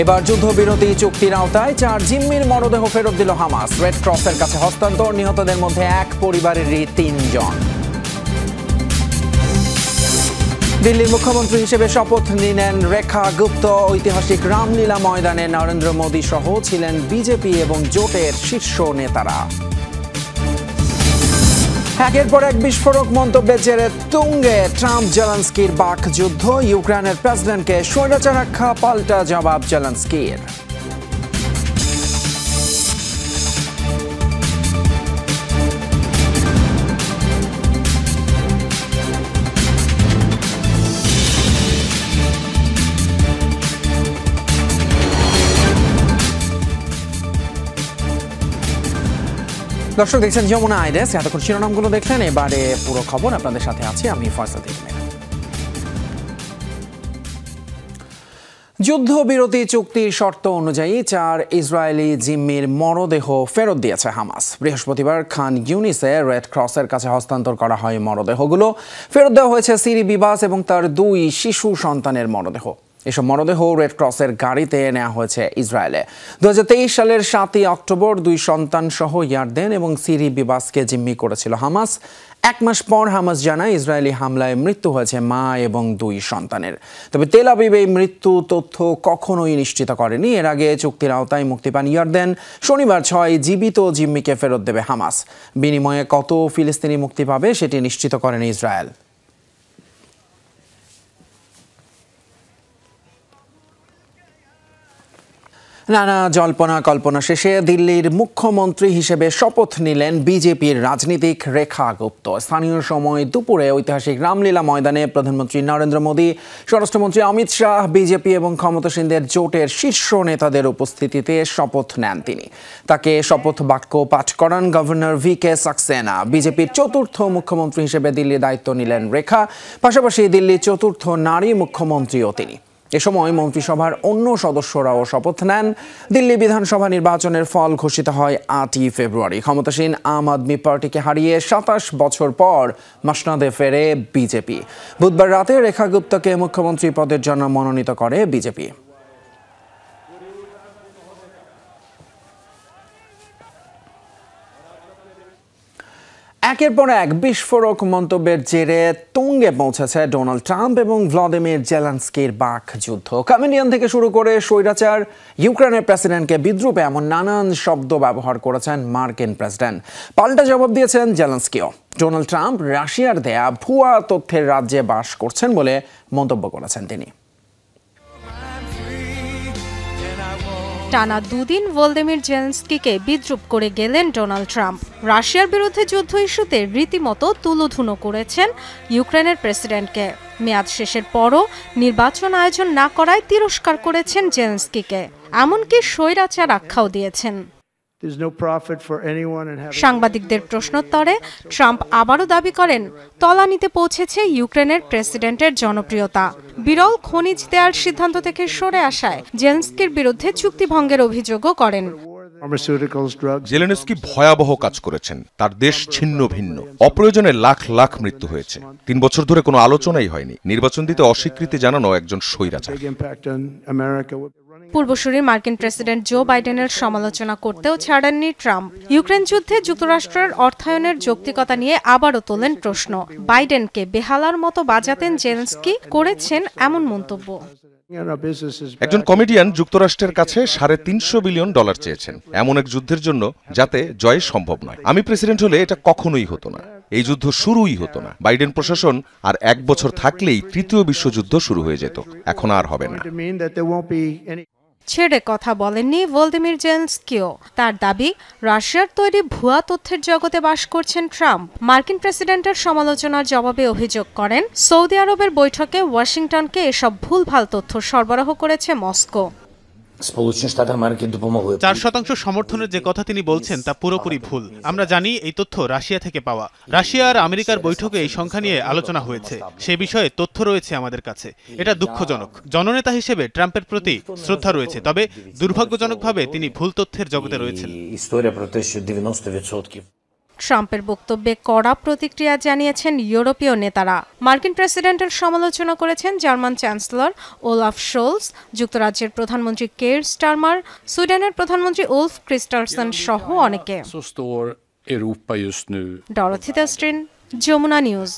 এবার যুদ্ধবিরতি চুক্তির আওতায় 4 জিম্মির মরদেহ ফেরত দিল হামাস। রেড ক্রসের কাছে হস্তান্তর, নিহতদের মধ্যে এক পরিবারেরই 3 জন। দিল্লির মুখ্যমন্ত্রী হিসেবে শপথ নিলেন রেখা গুপ্ত। ঐতিহাসিক রামলীলা ময়দানে নরেন্দ্র মোদী সহ ছিলেন বিজেপি এবং জোটের শীর্ষ নেতারা। একের পর এক বিস্ফোরক মন্তব্যের জেরে তুঙ্গে ট্রাম্প জেলেনস্কির বাকযুদ্ধ। ইউক্রেনের প্রেসিডেন্টকে স্বৈরাচার আখ্যা, পাল্টা জবাব জেলেনস্কির। দর্শক দেখছেন যমুনা আইডেস। এতক্ষণ শিরোনামগুলো দেখলেন, এবারে পুরো খবর আপনাদের সাথে আছি আমি ফয়সাল থেকে। যুদ্ধবিরতি চুক্তির শর্ত অনুযায়ী 4 ইসরায়েলি জিম্মির মরদেহ ফেরত দিয়েছে হামাস। বৃহস্পতিবার খান ইউনিসে রেড ক্রসের কাছে হস্তান্তর করা হয় মরদেহগুলো। ফেরত দেওয়া হয়েছে সিরি বিবাস এবং তার 2 শিশু সন্তানের মরদেহ। এসব মরদেহ রেড ক্রসের গাড়িতে নেওয়া হয়েছে ইসরায়েলে। 2023 সালের 7 অক্টোবর 2 সন্তান সহ ইয়ারদেন এবং সিরি বিবাসকে জিম্মি করেছিল হামাস। 1 মাস পর হামাস জানায় ইসরায়েলি হামলায় মৃত্যু হয়েছে মা এবং 2 সন্তানের। তবে তেল আবিব এই মৃত্যু তথ্য কখনোই নিশ্চিত করেনি। এর আগে চুক্তির আওতায় মুক্তি পান ইয়ারদেন। শনিবার 6 জীবিত জিম্মিকে ফেরত দেবে হামাস। বিনিময়ে কত ফিলিস্তিনি মুক্তি পাবে সেটি নিশ্চিত করেনি ইসরায়েল। নানা জল্পনা কল্পনা শেষে দিল্লির মুখ্যমন্ত্রী হিসেবে শপথ নিলেন বিজেপির রাজনীতিক রেখা গুপ্ত। স্থানীয় সময় দুপুরে ঐতিহাসিক রামলীলা ময়দানে প্রধানমন্ত্রী নরেন্দ্র মোদী, স্বরাষ্ট্রমন্ত্রী অমিত শাহ, বিজেপি এবং ক্ষমতাসীনদের জোটের শীর্ষ নেতাদের উপস্থিতিতে শপথ নেন তিনি। তাকে শপথ বাক্য পাঠ করান গভর্নর VK সাক্সেনা। বিজেপির 4র্থ মুখ্যমন্ত্রী হিসেবে দিল্লির দায়িত্ব নিলেন রেখা। পাশাপাশি দিল্লির 4র্থ নারী মুখ্যমন্ত্রীও তিনি। এ সময় মন্ত্রিসভার অন্য সদস্যরাও শপথ নেন। দিল্লি বিধানসভা নির্বাচনের ফল ঘোষিত হয় 8 ফেব্রুয়ারি। ক্ষমতাসীন আম আদমি পার্টিকে হারিয়ে 27 বছর পর মসনদে ফেরে বিজেপি। বুধবার রাতে রেখা গুপ্তকে মুখ্যমন্ত্রী পদের জন্য মনোনীত করে বিজেপি। একের পর এক বিস্ফোরক মন্তব্যের জেরে তুঙ্গে পৌঁছেছে ডোনাল্ড ট্রাম্প এবং ভ্লাদিমির জেলেনস্কির বাকযুদ্ধ। কমেডিয়ান থেকে শুরু করে স্বৈরাচার, ইউক্রেনের প্রেসিডেন্টকে বিদ্রূপে এমন নানান শব্দ ব্যবহার করেছেন মার্কিন প্রেসিডেন্ট। পাল্টা জবাব দিয়েছেন জেলেনস্কিও। ডোনাল্ড ট্রাম্প রাশিয়ার দেয়া ভুয়া তথ্যের রাজ্যে বাস করছেন বলে মন্তব্য করেছেন তিনি। টানা 2 দিন ভলোদিমির জেলেনস্কিকে বিদ্রূপ করে গেলেন ডোনাল্ড ট্রাম্প। রাশিয়ার বিরুদ্ধে যুদ্ধ ইস্যুতে রীতিমতো তুলোধুনো করেছেন ইউক্রেনের প্রেসিডেন্টকে। মেয়াদ শেষের পরও নির্বাচন আয়োজন না করায় তিরস্কার করেছেন জেলেনস্কিকে, এমনকি স্বৈরাচার আখ্যাও দিয়েছেন। সাংবাদিকদের প্রশ্নোত্তরে ট্রাম্প আবারও দাবি করেন তলানিতে পৌঁছেছে ইউক্রেনের প্রেসিডেন্টের জনপ্রিয়তা। বিরল খনিজ দেওয়ার সিদ্ধান্ত থেকে সরে আসায় জেলেনস্কির বিরুদ্ধে চুক্তিভঙ্গের অভিযোগও করেন। জেলেনস্কি ভয়াবহ কাজ করেছেন। তার দেশ ছিন্ন ভিন্ন, অপ্রয়োজনে লাখ লাখ মৃত্যু হয়েছে। 3 বছর ধরে কোনো আলোচনাই হয়নি। নির্বাচন দিতে অস্বীকৃতি জানানো একজন স্বৈরাচার। পূর্বসূরি মার্কিন প্রেসিডেন্ট জো বাইডেনের সমালোচনা করতেও ছাড়েননি ট্রাম্প। ইউক্রেন যুদ্ধে যুক্তরাষ্ট্রের অর্থায়নের যৌক্তিকতা নিয়ে আবারও তোলেন প্রশ্ন। বাইডেনকে বেহালার মতো বাজাতেন জেলেনস্কি, করেছেন এমন মন্তব্য। একজন কমেডিয়ান যুক্তরাষ্ট্রের কাছে $350 বিলিয়ন চেয়েছেন এমন এক যুদ্ধের জন্য যাতে জয় সম্ভব নয়। আমি প্রেসিডেন্ট হলে এটা কখনোই হতো না। এই যুদ্ধ শুরুই হতো না। বাইডেন প্রশাসন আর 1 বছর থাকলেই 3য় বিশ্বযুদ্ধ শুরু হয়ে যেত। এখন আর হবে না। ছেড়ে কথা বলেননি ভলোদিমির জেলেনস্কিও। তার দাবি, রাশিয়ার তৈরি ভুয়া তথ্যের জগতে বাস করছেন ট্রাম্প। মার্কিন প্রেসিডেন্টের সমালোচনার জবাবে অভিযোগ করেন সৌদি আরবের বৈঠকে ওয়াশিংটনকে এসব ভুলভাল তথ্য সরবরাহ করেছে মস্কো। 4% সমর্থনের যে কথা তিনি বলছেন তা পুরোপুরি ভুল। আমরা জানি এই তথ্য রাশিয়া থেকে পাওয়া। রাশিয়া আর আমেরিকার বৈঠকে এই সংখ্যা নিয়ে আলোচনা হয়েছে। সে বিষয়ে তথ্য রয়েছে আমাদের কাছে। এটা দুঃখজনক। জননেতা হিসেবে ট্রাম্পের প্রতি শ্রদ্ধা রয়েছে, তবে দুর্ভাগ্যজনকভাবে তিনি ভুল তথ্যের জগতে রয়েছেন। ট্রাম্পের বক্তব্যে কড়া প্রতিক্রিয়া জানিয়েছেন ইউরোপীয় নেতারা। মার্কিন প্রেসিডেন্টের সমালোচনা করেছেন জার্মান চ্যান্সেলর ওলাফ শোলস, যুক্তরাজ্যের প্রধানমন্ত্রী কের স্টারমার, সুইডেনের প্রধানমন্ত্রী উলফ ক্রিস্টারসন সহ অনেকে। ডরথি দাস্ট্রিন, যমুনা নিউজ।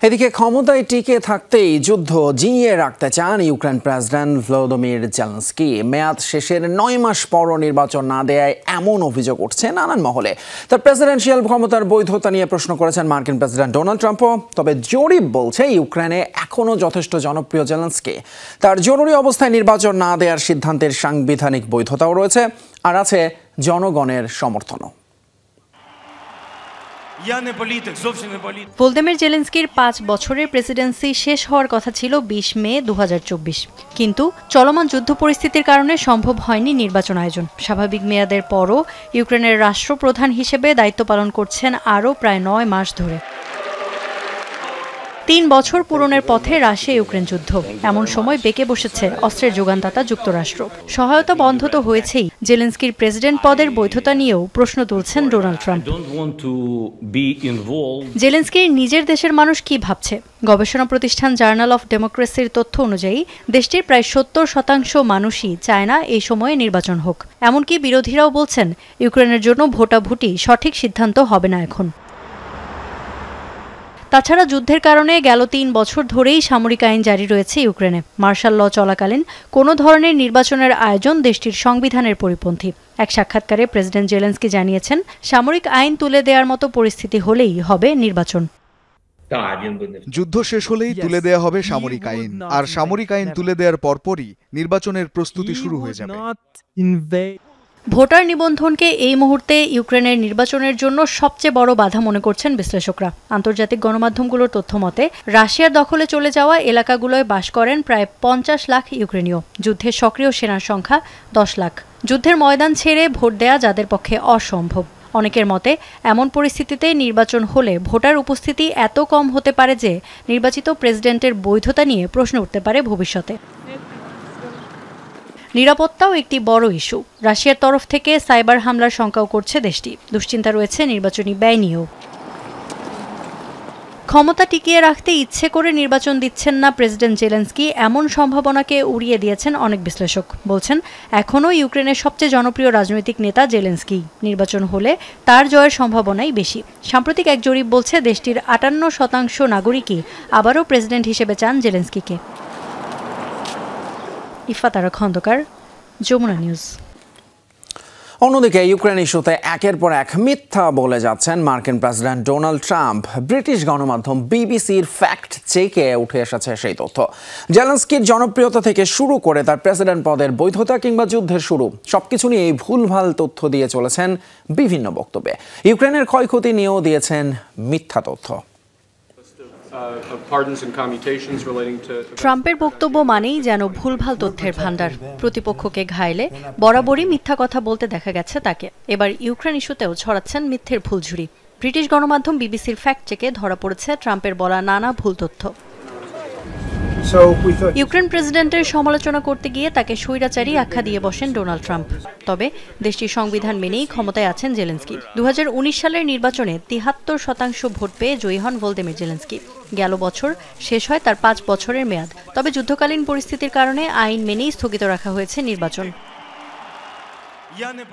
এদিকে ক্ষমতায় টিকে থাকতেই যুদ্ধ জিইয়ে রাখতে চান ইউক্রেন প্রেসিডেন্ট ভলোদিমির জেলেনস্কি। মেয়াদ শেষের 9 মাস পরও নির্বাচন না দেয়ায় এমন অভিযোগ উঠছে নানান মহলে। তার প্রেসিডেন্সিয়াল ক্ষমতার বৈধতা নিয়ে প্রশ্ন করেছেন মার্কিন প্রেসিডেন্ট ডোনাল্ড ট্রাম্পও। তবে জরিপ বলছে ইউক্রেনে এখনও যথেষ্ট জনপ্রিয় জেলেনস্কি। তার জরুরি অবস্থায় নির্বাচন না দেওয়ার সিদ্ধান্তের সাংবিধানিক বৈধতাও রয়েছে, আর আছে জনগণের সমর্থনও। ভলোদিমির জেলেনস্কির 5 বছরের প্রেসিডেন্সি শেষ হওয়ার কথা ছিল 20 মে 2024, কিন্তু চলমান যুদ্ধ পরিস্থিতির কারণে সম্ভব হয়নি নির্বাচন আয়োজন। স্বাভাবিক মেয়াদের পরও ইউক্রেনের রাষ্ট্রপ্রধান হিসেবে দায়িত্ব পালন করছেন আরও প্রায় 9 মাস ধরে। 3 বছর পূরণের পথে রাশিয়া ইউক্রেন যুদ্ধ। এমন সময় বেঁকে বসেছে অস্ত্রের যোগানদাতা যুক্তরাষ্ট্র। সহায়তা বন্ধ তো হয়েছেই, জেলেনস্কির প্রেসিডেন্ট পদের বৈধতা নিয়েও প্রশ্ন তুলছেন ডোনাল্ড ট্রাম্প। জেলেনস্কির নিজের দেশের মানুষ কি ভাবছে? গবেষণা প্রতিষ্ঠান জার্নাল অফ ডেমোক্রেসির তথ্য অনুযায়ী দেশটির প্রায় 70% মানুষই চায় না এই সময়ে নির্বাচন হোক। এমনকি বিরোধীরাও বলছেন ইউক্রেনের জন্য ভোটাভুটি সঠিক সিদ্ধান্ত হবে না এখন। তাছাড়া যুদ্ধের কারণে গেল 3 বছর ধরেই সামরিক আইন জারি রয়েছে ইউক্রেনে। মার্শাল ল চলাকালীন কোনো ধরনের নির্বাচনের আয়োজন দেশটির সংবিধানের পরিপন্থী। এক সাক্ষাৎকারে প্রেসিডেন্ট জেলেনস্কি জানিয়েছেন, সামরিক আইন তুলে দেওয়ার মতো পরিস্থিতি হলেই হবে নির্বাচন। যুদ্ধ শেষ হলেই তুলে দেয়া হবে সামরিক আইন, আর সামরিক আইন তুলে দেওয়ার পরপরই নির্বাচনের প্রস্তুতি শুরু হয়ে যাবে। ভোটার নিবন্ধনকে এই মুহূর্তে ইউক্রেনের নির্বাচনের জন্য সবচেয়ে বড় বাধা মনে করছেন বিশ্লেষকরা। আন্তর্জাতিক গণমাধ্যমগুলোর তথ্য মতে রাশিয়ার দখলে চলে যাওয়া এলাকাগুলোয় বাস করেন প্রায় 50 লাখ ইউক্রেনীয়। যুদ্ধে সক্রিয় সেনার সংখ্যা 10 লাখ। যুদ্ধের ময়দান ছেড়ে ভোট দেয়া যাদের পক্ষে অসম্ভব। অনেকের মতে এমন পরিস্থিতিতে নির্বাচন হলে ভোটার উপস্থিতি এত কম হতে পারে যে নির্বাচিত প্রেসিডেন্টের বৈধতা নিয়ে প্রশ্ন উঠতে পারে ভবিষ্যতে। নিরাপত্তাও একটি বড় ইস্যু। রাশিয়ার তরফ থেকে সাইবার হামলার শঙ্কাও করছে দেশটি। দুশ্চিন্তা রয়েছে নির্বাচনী ব্যয় নিয়েও। ক্ষমতা টিকিয়ে রাখতে ইচ্ছে করে নির্বাচন দিচ্ছেন না প্রেসিডেন্ট জেলেনস্কি, এমন সম্ভাবনাকে উড়িয়ে দিয়েছেন অনেক বিশ্লেষক। বলছেন এখনও ইউক্রেনের সবচেয়ে জনপ্রিয় রাজনৈতিক নেতা জেলেনস্কি। নির্বাচন হলে তার জয়ের সম্ভাবনাই বেশি। সাম্প্রতিক এক জরিপ বলছে দেশটির 58% নাগরিকই আবারও প্রেসিডেন্ট হিসেবে চান জেলেনস্কিকে। ইফাতারা খন্দকার, যমুনা নিউজ। অন্যদিকে ইউক্রেন ইস্যুতে একের পর এক মিথ্যা বলে যাচ্ছেন মার্কিন প্রেসিডেন্ট ডোনাল্ড ট্রাম্প। ব্রিটিশ গণমাধ্যম বিবিসির ফ্যাক্ট চেকে উঠে এসেছে সেই তথ্য। জেলেনস্কির জনপ্রিয়তা থেকে শুরু করে তার প্রেসিডেন্ট পদের বৈধতা কিংবা যুদ্ধের শুরু, সবকিছু নিয়ে এই ভুলভাল তথ্য দিয়ে চলেছেন বিভিন্ন বক্তব্যে। ইউক্রেনের ক্ষয়ক্ষতি নিয়েও দিয়েছেন মিথ্যা তথ্য। ট্রাম্পের বক্তব্য মানেই যেন ভুলভাল তথ্যের ভান্ডার। প্রতিপক্ষকে ঘাইলে বরাবরই মিথ্যা কথা বলতে দেখা গেছে তাকে। এবার ইউক্রেন ইস্যুতেও ছড়াচ্ছেন মিথ্যের ভুলঝুরি। ব্রিটিশ গণমাধ্যম বিবিসির ফ্যাক্ট চেকে ধরা পড়েছে ট্রাম্পের বলা নানা ভুল তথ্য। ইউক্রেন প্রেসিডেন্টের সমালোচনা করতে গিয়ে তাকে স্বৈরাচারী আখ্যা দিয়ে বসেন ডোনাল্ড ট্রাম্প। তবে দেশটির সংবিধান মেনেই ক্ষমতায় আছেন জেলেনস্কি। 2019 সালের নির্বাচনে 73% ভোট পেয়ে জয়ী হন ভলোদিমির জেলেনস্কি। গেল বছর শেষ হয় তার 5 বছরের মেয়াদ। তবে যুদ্ধকালীন পরিস্থিতির কারণে আইন মেনেই স্থগিত রাখা হয়েছে নির্বাচন।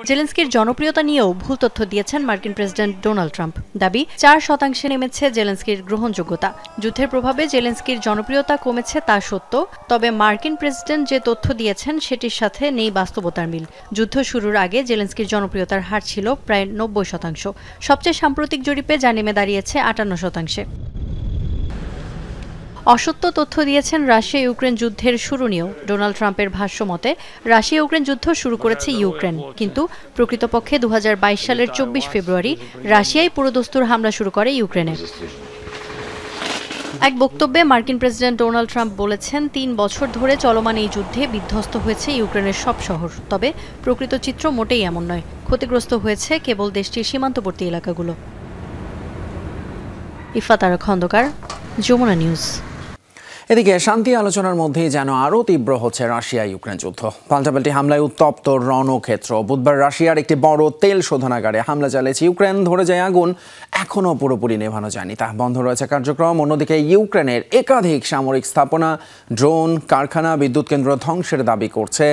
জেলেনস্কির জনপ্রিয়তা নিয়েও ভুল তথ্য দিয়েছেন মার্কিন প্রেসিডেন্ট ডোনাল্ড ট্রাম্প। দাবি 4% নেমেছে জেলেনস্কির গ্রহণযোগ্যতা। যুদ্ধের প্রভাবে জেলেনস্কির জনপ্রিয়তা কমেছে তা সত্য, তবে মার্কিন প্রেসিডেন্ট যে তথ্য দিয়েছেন সেটির সাথে নেই বাস্তবতার মিল। যুদ্ধ শুরুর আগে জেলেনস্কির জনপ্রিয়তার হার ছিল প্রায় 90%। সবচেয়ে সাম্প্রতিক জরিপে যা নেমে দাঁড়িয়েছে 58%। অসত্য তথ্য দিয়েছেন রাশিয়া ইউক্রেন যুদ্ধের শুরু নিয়েও। ডোনাল্ড ট্রাম্পের ভাষ্য মতে রাশিয়া ইউক্রেন যুদ্ধ শুরু করেছে ইউক্রেন, কিন্তু প্রকৃতপক্ষে 2022 সালের 24 ফেব্রুয়ারি রাশিয়াই পুরোদস্তুর হামলা শুরু করে ইউক্রেনে। এক বক্তব্যে মার্কিন প্রেসিডেন্ট ডোনাল্ড ট্রাম্প বলেছেন 3 বছর ধরে চলমান এই যুদ্ধে বিধ্বস্ত হয়েছে ইউক্রেনের সব শহর। তবে প্রকৃত চিত্র মোটেই এমন নয়। ক্ষতিগ্রস্ত হয়েছে কেবল দেশটির সীমান্তবর্তী এলাকাগুলো। ইফাতারা খন্দকার, যমুনা নিউজ। এদিকে শান্তি আলোচনার মধ্যেই যেন আরও তীব্র হচ্ছে রাশিয়া ইউক্রেন যুদ্ধ। পাল্টাপাল্টি হামলায় উত্তপ্ত রণক্ষেত্র। বুধবার রাশিয়ার একটি বড় তেল শোধনাগারে হামলা চালিয়েছে ইউক্রেন। ধরে যায় আগুন, এখনও পুরোপুরি নেভানো যায়নি, তা বন্ধ রয়েছে কার্যক্রম। অন্যদিকে ইউক্রেনের একাধিক সামরিক স্থাপনা, ড্রোন, কারখানা, বিদ্যুৎ কেন্দ্র ধ্বংসের দাবি করছে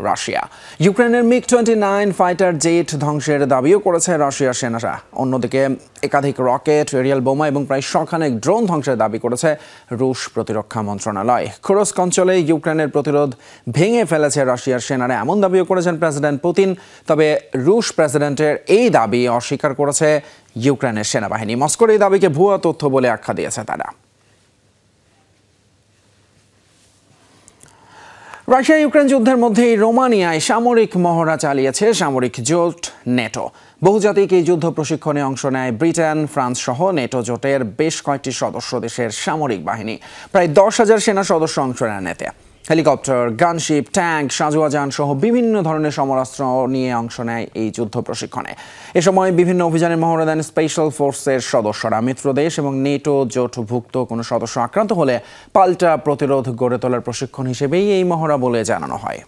রাশিয়া। ইউক্রেনের MiG-29 ফাইটার জেট ধ্বংসের দাবিও করেছে রাশিয়ার সেনারা। অন্যদিকে একাধিক রকেট, এরিয়াল বোমা এবং প্রায় শখানেক ড্রোন ধ্বংসের দাবি করেছে রুশ প্রতিরক্ষা মন্ত্রণালয়। কুরস্ক অঞ্চলে ইউক্রেনের প্রতিরোধ ভেঙে ফেলেছে রাশিয়ার সেনারা, এমন দাবিও করেছেন প্রেসিডেন্ট পুতিন। তবে রুশ প্রেসিডেন্টের এই দাবি অস্বীকার করেছে ইউক্রেনের সেনাবাহিনী। মস্কোর এই দাবিকে ভুয়া তথ্য বলে আখ্যা দিয়েছে তারা। রাশিয়া ইউক্রেন যুদ্ধের মধ্যেই রোমানিয়ায় সামরিক মহড়া চালিয়েছে সামরিক জোট নেটো। বহুজাতিক এই যুদ্ধ প্রশিক্ষণে অংশ নেয় ব্রিটেন, ফ্রান্স সহ নেটো জোটের বেশ কয়েকটি সদস্য দেশের সামরিক বাহিনী। প্রায় 10,000 সেনা সদস্য অংশ নেন এতে। হেলিকপ্টার, গানশিপ, ট্যাঙ্ক, সাঁজোয়া যান সহ বিভিন্ন ধরনের সমরাস্ত্র নিয়ে অংশ নেয় এই যুদ্ধ প্রশিক্ষণে। এ সময় বিভিন্ন অভিযানের মহড়া দেন স্পেশাল ফোর্সের সদস্যরা। মিত্র দেশ এবং নেটো জোটভুক্ত কোনো সদস্য আক্রান্ত হলে পাল্টা প্রতিরোধ গড়ে তোলার প্রশিক্ষণ হিসেবেই এই মহড়া বলে জানানো হয়।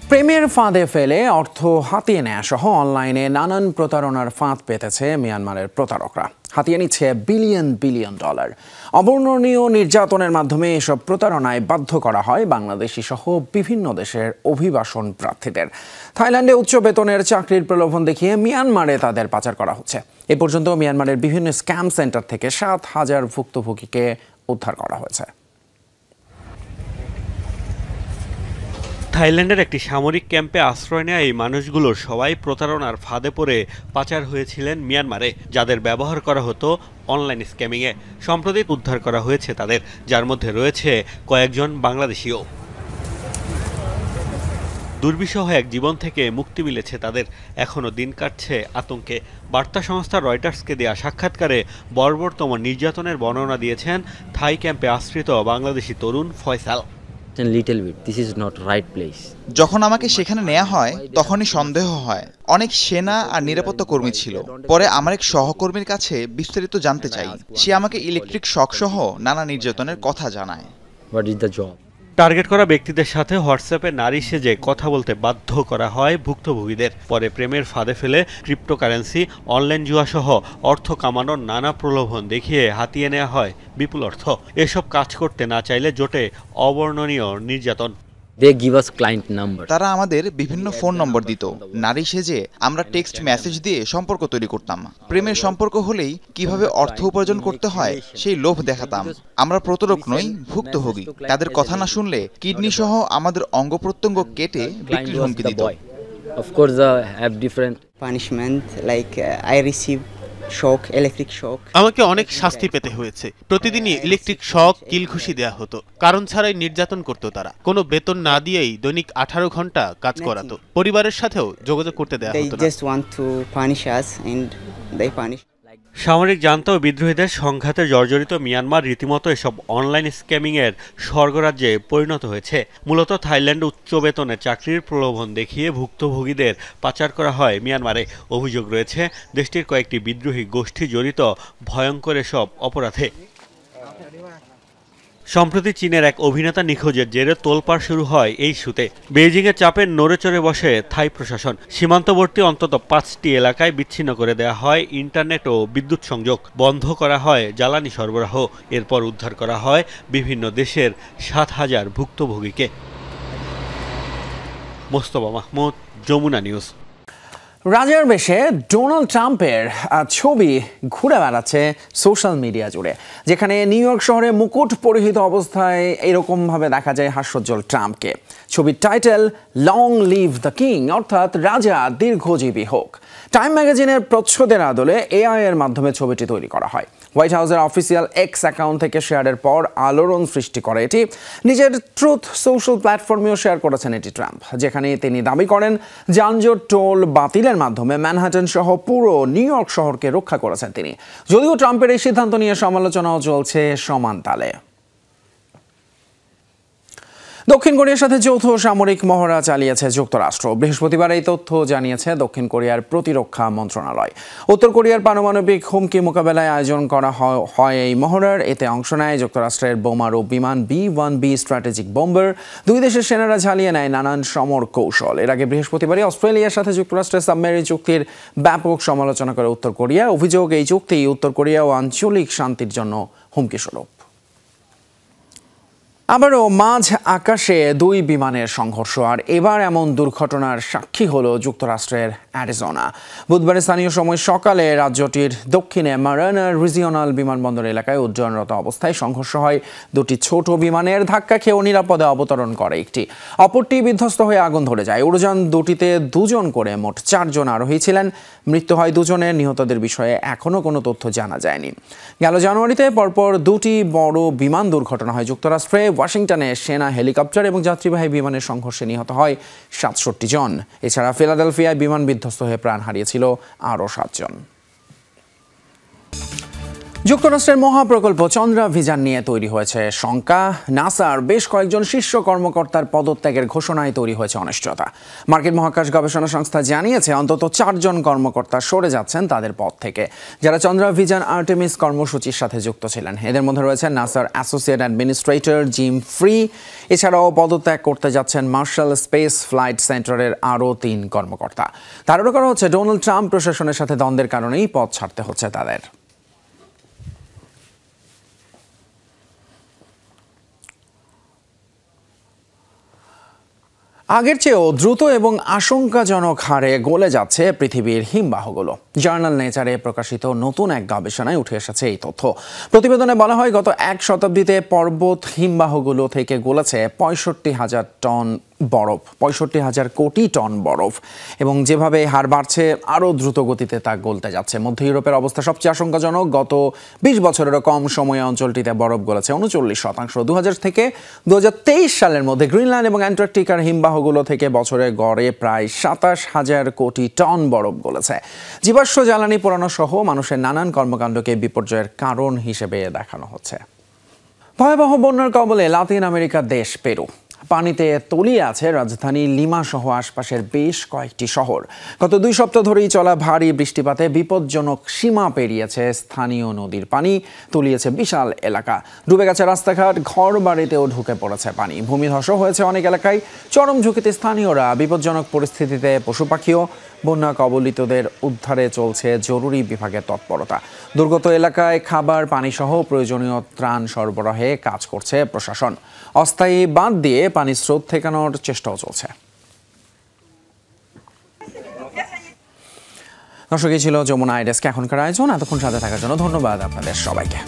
প্রেমের ফাঁদে ফেলে অর্থ হাতিয়ে নেয়া সহ অনলাইনে নানান প্রতারণার ফাঁদ পেতেছে মিয়ানমারের প্রতারকরা। হাতিয়ে নিচ্ছে বিলিয়ন বিলিয়ন ডলার। অবর্ণনীয় নির্যাতনের মাধ্যমে এসব প্রতারণায় বাধ্য করা হয় বাংলাদেশি সহ বিভিন্ন দেশের অভিবাসন প্রার্থীদের। থাইল্যান্ডে উচ্চ বেতনের চাকরির প্রলোভন দেখিয়ে মিয়ানমারে তাদের পাচার করা হচ্ছে। এ পর্যন্ত মিয়ানমারের বিভিন্ন স্ক্যাম সেন্টার থেকে 7,000 ভুক্তভোগীকে উদ্ধার করা হয়েছে। থাইল্যান্ডের একটি সামরিক ক্যাম্পে আশ্রয় নেওয়া এই মানুষগুলোর সবাই প্রতারণার ফাঁদে পড়ে পাচার হয়েছিলেন মিয়ানমারে, যাদের ব্যবহার করা হতো অনলাইন স্ক্যামিংয়ে। সম্প্রতি উদ্ধার করা হয়েছে তাদের, যার মধ্যে রয়েছে কয়েকজন বাংলাদেশিও। দুর্বিষহ এক জীবন থেকে মুক্তি মিলেছে তাদের, এখনও দিন কাটছে আতঙ্কে। বার্তা সংস্থা রয়টার্সকে দেয়া সাক্ষাৎকারে বর্বরতম নির্যাতনের বর্ণনা দিয়েছেন থাই ক্যাম্পে আশ্রিত বাংলাদেশি তরুণ ফয়সাল। যখন আমাকে সেখানে নেওয়া হয় তখনই সন্দেহ হয়। অনেক সেনা আর নিরাপত্তা কর্মী ছিল। পরে আমার এক সহকর্মীর কাছে বিস্তারিত জানতে চাই। সে আমাকে ইলেকট্রিক শক সহ নানা নির্যাতনের কথা জানায়। টার্গেট করা ব্যক্তিদের সাথে হোয়াটসঅ্যাপে নারী সেজে কথা বলতে বাধ্য করা হয় ভুক্তভোগীদের। পরে প্রেমের ফাঁদে ফেলে ক্রিপ্টোকারেন্সি, অনলাইন জুয়া সহ অর্থ কামানোর নানা প্রলোভন দেখিয়ে হাতিয়ে নেওয়া হয় বিপুল অর্থ। এসব কাজ করতে না চাইলে জোটে অবর্ণনীয় নির্যাতন। তারা আমাদের বিভিন্ন ফোন নম্বর দিত। নারী সেজে আমরা টেক্সট মেসেজ দিয়ে সম্পর্ক তৈরি করতাম। প্রেমের সম্পর্ক হলেই কিভাবে অর্থ উপার্জন করতে হয় সেই লোভ দেখাতাম। আমরা প্রতারক নই, ভুক্তভোগী। তাদের কথা না শুনলে কিডনি সহ আমাদের অঙ্গ প্রত্যঙ্গ কেটে বিক্রির হুমকি দিত। আমাকে অনেক শাস্তি পেতে হয়েছে। প্রতিদিনই ইলেকট্রিক শক, কিলঘুষি দেয়া হতো। কারণ ছাড়াই নির্যাতন করতো তারা। কোনো বেতন না দিয়েই দৈনিক 18 ঘন্টা কাজ করাতো। পরিবারের সাথেও যোগাযোগ করতে দেয়া হতো না। সামরিক জান্তা ও বিদ্রোহীদের সংঘাতে জর্জরিত মিয়ানমার রীতিমতো এসব অনলাইন স্ক্যামিংয়ের স্বর্গরাজ্যে পরিণত হয়েছে। মূলত থাইল্যান্ডে উচ্চ বেতনে চাকরির প্রলোভন দেখিয়ে ভুক্তভোগীদের পাচার করা হয় মিয়ানমারে। অভিযোগ রয়েছে দেশটির কয়েকটি বিদ্রোহী গোষ্ঠী জড়িত ভয়ঙ্কর এসব অপরাধে। সম্প্রতি চীনের এক অভিনেতা নিখোঁজের জেরে তোলপাড় শুরু হয় এই ইস্যুতে। বেইজিংয়ের চাপে নড়েচড়ে বসে থাই প্রশাসন। সীমান্তবর্তী অন্তত 5টি এলাকায় বিচ্ছিন্ন করে দেওয়া হয় ইন্টারনেট ও বিদ্যুৎ সংযোগ, বন্ধ করা হয় জ্বালানি সরবরাহ। এরপর উদ্ধার করা হয় বিভিন্ন দেশের 7,000 ভুক্তভোগীকে। মোস্তফা মাহমুদ, যমুনা নিউজ। রাজার বেশে ডোনাল্ড ট্রাম্পের ছবি ঘুরে বেড়াচ্ছে সোশ্যাল মিডিয়া জুড়ে, যেখানে নিউ ইয়র্ক শহরে মুকুট পরিহিত অবস্থায় এরকমভাবে দেখা যায় হাস্যোজ্জ্বল ট্রাম্পকে। ছবির title long live the king, অর্থাৎ রাজা দীর্ঘজীবী হোক। টাইম ম্যাগাজিনের প্রচ্ছদের আদলে এআই এর মাধ্যমে ছবিটি তৈরি করা হয়। হোয়াইট হাউসের অফিসিয়াল এক্স অ্যাকাউন্ট থেকে শেয়ারের পর আলোড়ন সৃষ্টি করে এটি। নিজের ট্রুথ সোশ্যাল প্ল্যাটফর্মেও শেয়ার করেছেন এটি ট্রাম্প, যেখানে তিনি দাবি করেন যানজট টোল বাতিলের মাধ্যমে ম্যানহাটন সহ পুরো নিউ ইয়র্ক শহরকে রক্ষা করেছেন তিনি। যদিও ট্রাম্পের এই সিদ্ধান্ত নিয়ে সমালোচনাও চলছে সমান তালে। দক্ষিণ কোরিয়ার সাথে যৌথ সামরিক মহড়া চালিয়েছে যুক্তরাষ্ট্র। বৃহস্পতিবার এই তথ্য জানিয়েছে দক্ষিণ কোরিয়ার প্রতিরক্ষা মন্ত্রণালয়। উত্তর কোরিয়ার পারমাণবিক হুমকি মোকাবেলায় আয়োজন করা হয় এই মহড়ার। এতে অংশ নেয় যুক্তরাষ্ট্রের বোমারু বিমান B-1B স্ট্র্যাটেজিক বোম্বার। দুই দেশের সেনারা ঝালিয়ে নেয় নানান সমর কৌশল। এর আগে বৃহস্পতিবারই অস্ট্রেলিয়ার সাথে যুক্তরাষ্ট্রের সাবমেরিন চুক্তির ব্যাপক সমালোচনা করে উত্তর কোরিয়া। অভিযোগ, এই চুক্তি উত্তর কোরিয়া ও আঞ্চলিক শান্তির জন্য হুমকি স্বরূপ। আবারও মাঝ আকাশে দুই বিমানের সংঘর্ষ, আর এবার এমন দুর্ঘটনার সাক্ষী হলো যুক্তরাষ্ট্রের অ্যারিজোনা। বুধবার স্থানীয় সময় সকালে রাজ্যটির দক্ষিণে মারানার রিজিওনাল বিমানবন্দর এলাকায় উড্ডয়নরত অবস্থায় সংঘর্ষ হয় দুটি ছোট বিমানের। ধাক্কা খেয়েও নিরাপদে অবতরণ করে একটি, অপরটি বিধ্বস্ত হয়ে আগুন ধরে যায়। উড়োযান দুটিতে দুজন করে মোট 4 জন আরোহী ছিলেন। মৃত্যু হয় দুজনের। নিহতদের বিষয়ে এখনও কোনো তথ্য জানা যায়নি। গেল জানুয়ারিতে পরপর দুটি বড় বিমান দুর্ঘটনা হয় যুক্তরাষ্ট্রে। ওয়াশিংটনে সেনা হেলিকপ্টার এবং যাত্রীবাহী বিমানের সংঘর্ষে নিহত হয় 67 জন। এছাড়া ফিলাডেলফিয়ায় বিমান বিধ্বস্ত হয়ে প্রাণ হারিয়েছিল আরও 7 জন। যুক্তরাষ্ট্রের মহাপ্রকল্প চন্দ্রাভিযান নিয়ে তৈরি হয়েছে শঙ্কা। নাসার বেশ কয়েকজন শীর্ষ কর্মকর্তার পদত্যাগের ঘোষণায় তৈরি হয়েছে অনিশ্চয়তা। মার্কিন মহাকাশ গবেষণা সংস্থা জানিয়েছে অন্তত 4 জন কর্মকর্তা সরে যাচ্ছেন তাদের পদ থেকে, যারা চন্দ্রাভিযান আর্টেমিস কর্মসূচির সাথে যুক্ত ছিলেন। এদের মধ্যে রয়েছেন নাসার অ্যাসোসিয়েট অ্যাডমিনিস্ট্রেটর জিম ফ্রি। এছাড়াও পদত্যাগ করতে যাচ্ছেন মার্শাল স্পেস ফ্লাইট সেন্টারের আরও 3 কর্মকর্তা। ধারণা করা হচ্ছে ডোনাল্ড ট্রাম্প প্রশাসনের সাথে দ্বন্দ্বের কারণেই পদ ছাড়তে হচ্ছে তাদের। আগের চেয়েও দ্রুত এবং আশঙ্কাজনক হারে গলে যাচ্ছে পৃথিবীর হিমবাহগুলো। জার্নাল নেচারে প্রকাশিত নতুন এক গবেষণায় উঠে এসেছে এই তথ্য। প্রতিবেদনে বলা হয়, গত 1 শতাব্দীতে পর্বত হিমবাহগুলো থেকে গলেছে 65,000 টন বরফ, 65,000 কোটি টন বরফ, এবং যেভাবে হার বাড়ছে আরও দ্রুত গতিতে তা গলতে যাচ্ছে। মধ্য ইউরোপের অবস্থা সবচেয়ে আশঙ্কাজনক। গত 20 বছরেরও কম সময়ে অঞ্চলটিতে বরফ গলেছে 39%। 2000 থেকে 2023 সালের মধ্যে গ্রিনল্যান্ড এবং অ্যান্টার্কটিকার হিমবাহগুলো থেকে বছরে গড়ে প্রায় 27,000 কোটি টন বরফ গলেছে। জীবাশ্ম জ্বালানি পোড়ানো সহ মানুষের নানান কর্মকাণ্ডকে বিপর্যয়ের কারণ হিসেবে দেখানো হচ্ছে। ভয়াবহ বন্যার কবলে লাতিন আমেরিকার দেশ পেরু। পানিতে তলিয়ে আছে রাজধানী লিমা সহ আশপাশের বেশ কয়েকটি শহর। গত 2 সপ্তাহ ধরেই চলা ভারী বৃষ্টিপাতে বিপজ্জনক সীমা পেরিয়েছে স্থানীয় নদীর পানি, তলিয়েছে বিশাল এলাকা। ডুবে গেছে রাস্তাঘাট, ঘর বাড়িতেও ঢুকে পড়েছে পানি। ভূমিধসও হয়েছে অনেক এলাকায়। চরম ঝুঁকিতে স্থানীয়রা। বিপজ্জনক পরিস্থিতিতে পশু পাখিও। বন্যা কবলিতদের উদ্ধারে চলছে জরুরি বিভাগের তৎপরতা। দুর্গত এলাকায় খাবার, পানি সহ প্রয়োজনীয় ত্রাণ সরবরাহে কাজ করছে প্রশাসন। অস্থায়ী বাঁধ দিয়ে পানির স্রোত ঠেকানোর চেষ্টাও চলছে। দর্শক, এই ছিল যমুনা আই ডেস্ক এখনকার আয়োজন। এতক্ষণ সাথে থাকার জন্য ধন্যবাদ আপনাদের সবাইকে।